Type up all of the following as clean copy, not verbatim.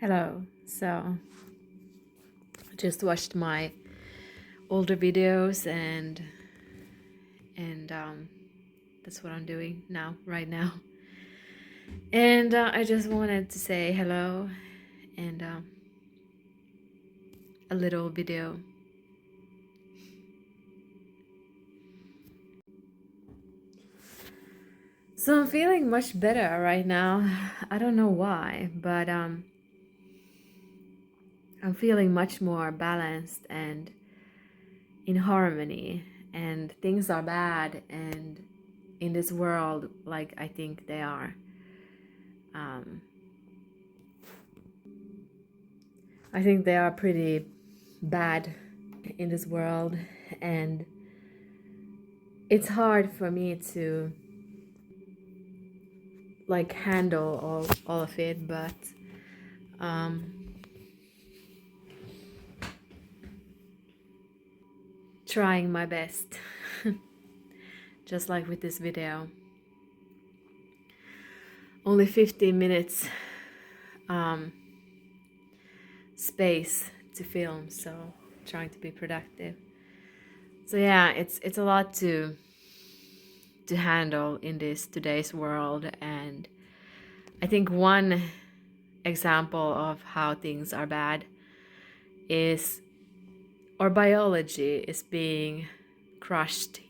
Hello. So, I just watched my older videos and that's what I'm doing now, right now. And I just wanted to say hello and a little video. So I'm feeling much better right now. I don't know why, but I'm feeling much more balanced and in harmony. And things are bad, and in this world, like I think they are. Um, I think they are pretty bad in this world, and it's hard for me to like handle all of it, but um, trying my best. Just like with this video, only 15 minutes um, space to film, so trying to be productive. So yeah, it's a lot to handle in this today's world, and I think one example of how things are bad is our biology is being crushed,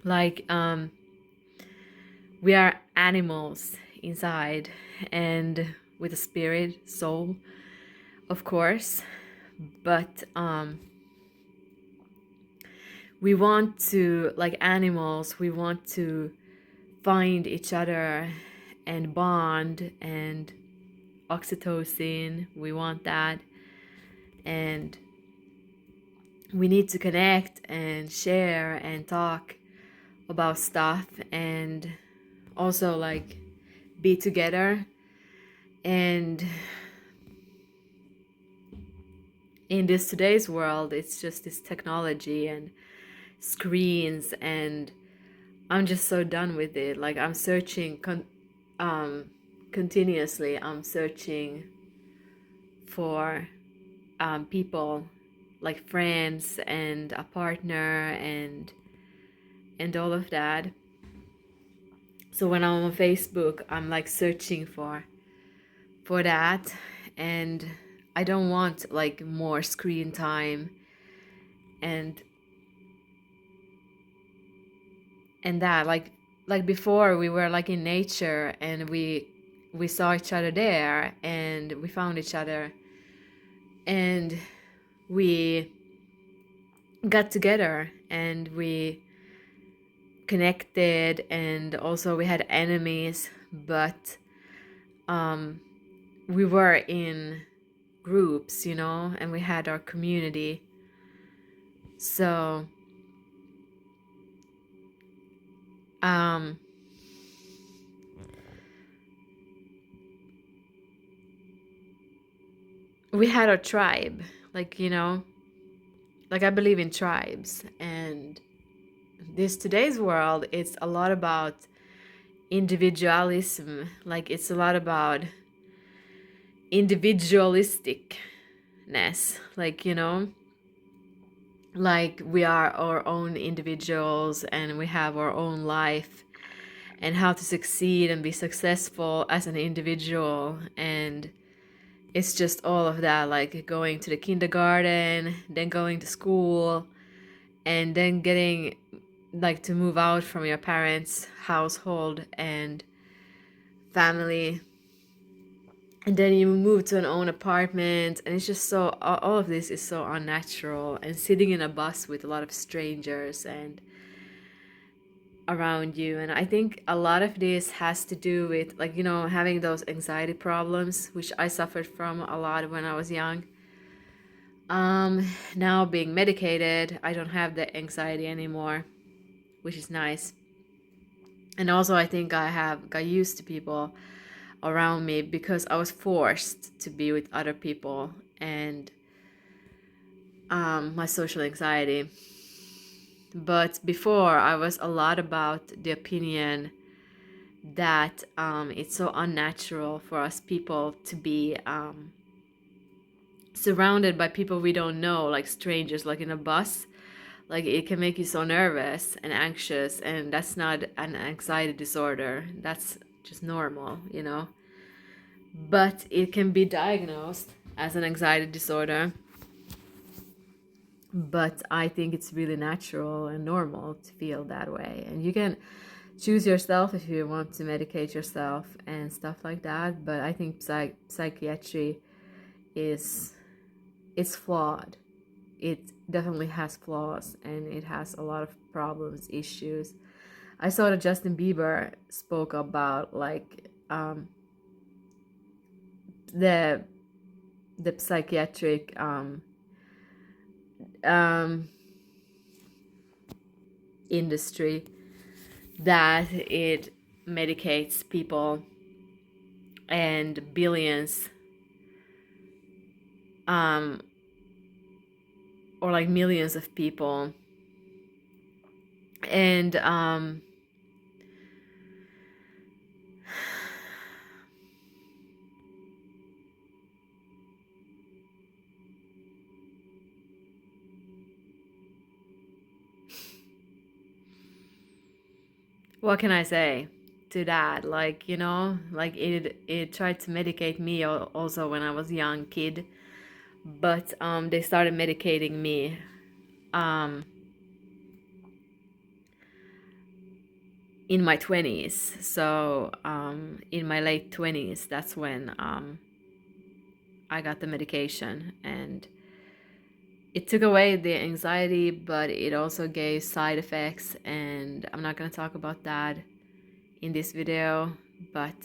like we are animals inside and with a spirit, soul, of course, but we want to, like animals, we want to find each other and bond, and oxytocin, we want that, and we need to connect and share and talk about stuff, and also like be together. And in this today's world, it's just this technology and screens, and I'm just so done with it. Like I'm searching continuously. I'm searching for people, like friends and a partner, and all of that. So when I'm on Facebook, I'm like searching for that, and I don't want like more screen time and that, like before we were like in nature, and we saw each other there, and we found each other, and we got together, and we connected, and also we had enemies, but we were in groups, and we had our community. So um we had our tribe, like like I believe in tribes, and this today's world, it's a lot about individualism. Like it's a lot about individualisticness, like like we are our own individuals, and we have our own life, and how to succeed and be successful as an individual. And it's just all of that, like going to the kindergarten, then going to school, and then getting like to move out from your parents' household and family, and then you move to an own apartment, and it's just so, all of this is so unnatural, and sitting in a bus with a lot of strangers and around you. And I think a lot of this has to do with, like, having those anxiety problems, which I suffered from a lot when I was young. Now being medicated, I don't have the anxiety anymore, which is nice. And also I think I have got used to people around me because I was forced to be with other people, and my social anxiety. But before, I was a lot about the opinion that it's so unnatural for us people to be surrounded by people we don't know, like strangers, like in a bus. Like it can make you so nervous and anxious, and that's not an anxiety disorder. That's just normal, you know. But it can be diagnosed as an anxiety disorder. But I think it's really natural and normal to feel that way. And you can choose yourself if you want to medicate yourself and stuff like that. But I think psychiatry is it's flawed. It definitely has flaws and it has a lot of problems, issues. I saw that Justin Bieber spoke about like the psychiatric um, industry, that it medicates people and billions or like millions of people, and what can I say to that? Like, you know, like it tried to medicate me also when I was a young kid, but they started medicating me in my 20s. So in my late 20s, that's when I got the medication, and it took away the anxiety, but it also gave side effects, and I'm not going to talk about that in this video. But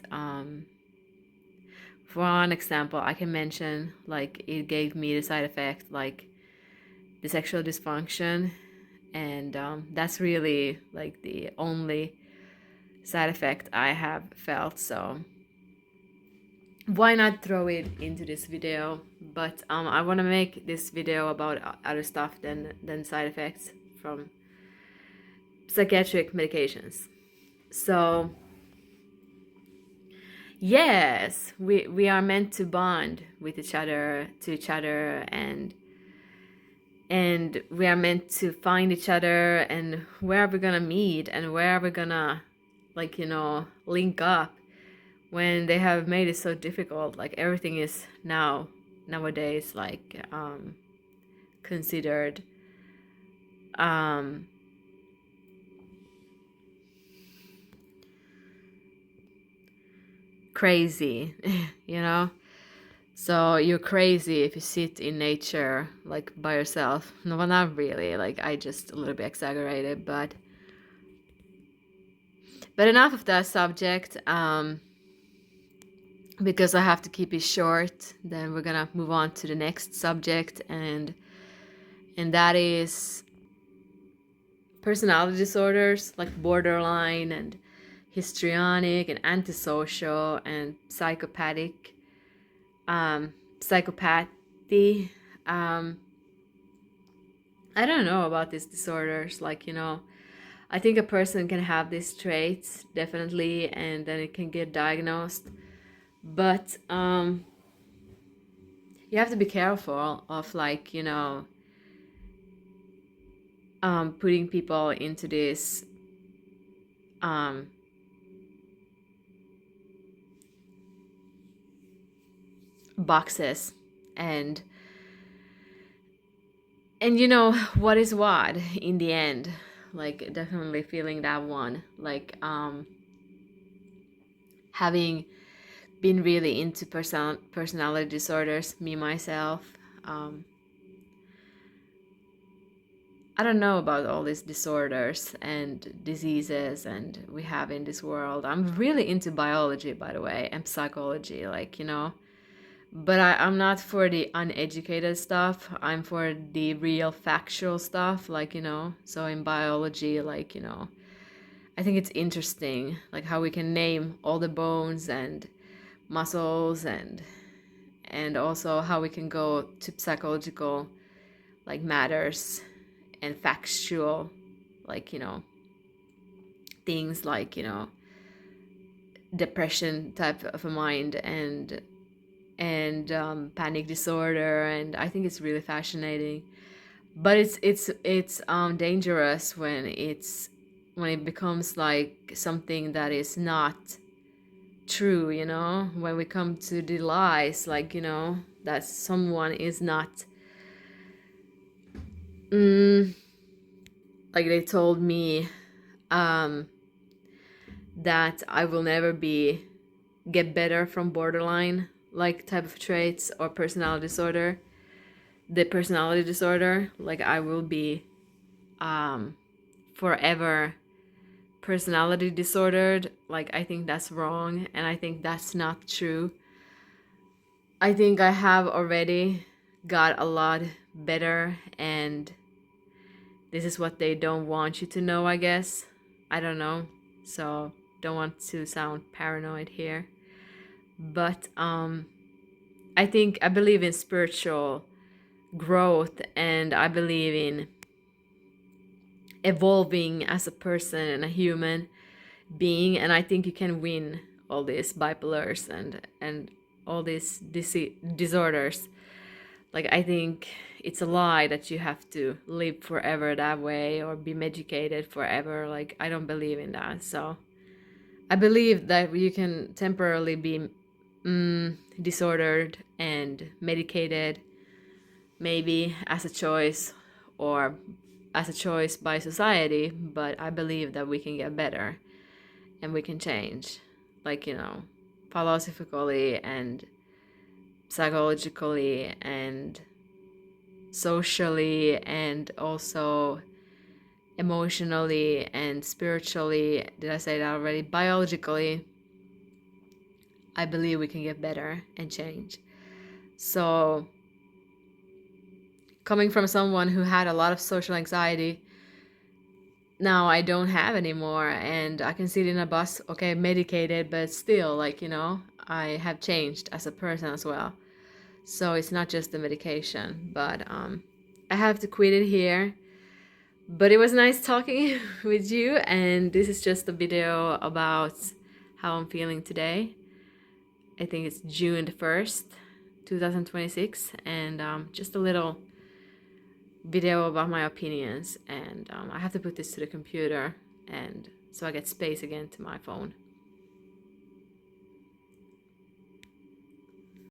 for one example, I can mention like it gave me the side effect like the sexual dysfunction, and that's really like the only side effect I have felt. So why not throw it into this video? But I want to make this video about other stuff than side effects from psychiatric medications. So yes, we are meant to bond with each other, to each other, and we are meant to find each other, and where are we gonna meet, and where are we gonna, like, you know, link up when they have made it so difficult. Like everything is nowadays like considered crazy, you know. So you're crazy if you sit in nature like by yourself. No, well, not really. Like I just a little bit exaggerated, but enough of that subject. Because I have to keep it short. Then we're gonna move on to the next subject, and that is personality disorders like borderline and histrionic and antisocial and psychopathic, psychopathy. I don't know about these disorders. Like, you know, I think a person can have these traits definitely, and then it can get diagnosed. But you have to be careful of, like, you know, putting people into this boxes, and you know what is what in the end. Like definitely feeling that one, like having been really into personality disorders, me myself. I don't know about all these disorders and diseases and we have in this world. I'm really into biology, by the way, and psychology, like, you know. But I'm not for the uneducated stuff. I'm for the real factual stuff, like, you know. So in biology, like, you know, I think it's interesting, like how we can name all the bones and muscles, and also how we can go to psychological like matters and factual, like, you know, things like, you know, depression type of a mind, and panic disorder, and I think it's really fascinating. But it's dangerous when it becomes like something that is not true, you know, when we come to the lies, like, you know, that someone is not, mm, like they told me, um that I will never be get better from borderline like type of traits or personality disorder, the personality disorder, like I will be um forever personality disordered. Like, I think that's wrong, and I think that's not true. I think I have already got a lot better, and this is what they don't want you to know, I guess. I don't know. So, don't want to sound paranoid here. But I believe in spiritual growth, and I believe in evolving as a person and a human being, and I think you can win all these bipolars and all these disorders. Like, I think it's a lie that you have to live forever that way or be medicated forever. Like, I don't believe in that. So I believe that you can temporarily be disordered and medicated, maybe as a choice or as a choice by society, but I believe that we can get better and we can change, like, you know, philosophically and psychologically and socially and also emotionally and spiritually. Did I say that already? Biologically, I believe we can get better and change. So, coming from someone who had a lot of social anxiety, now I don't have anymore, and I can sit in a bus, okay, medicated, but still, like, you know, I have changed as a person as well. So it's not just the medication, but I have to quit it here. But it was nice talking with you, and this is just a video about how I'm feeling today. I think it's June the 1st, 2026, and just a little video about my opinions. And I have to put this to the computer, and so I get space again to my phone.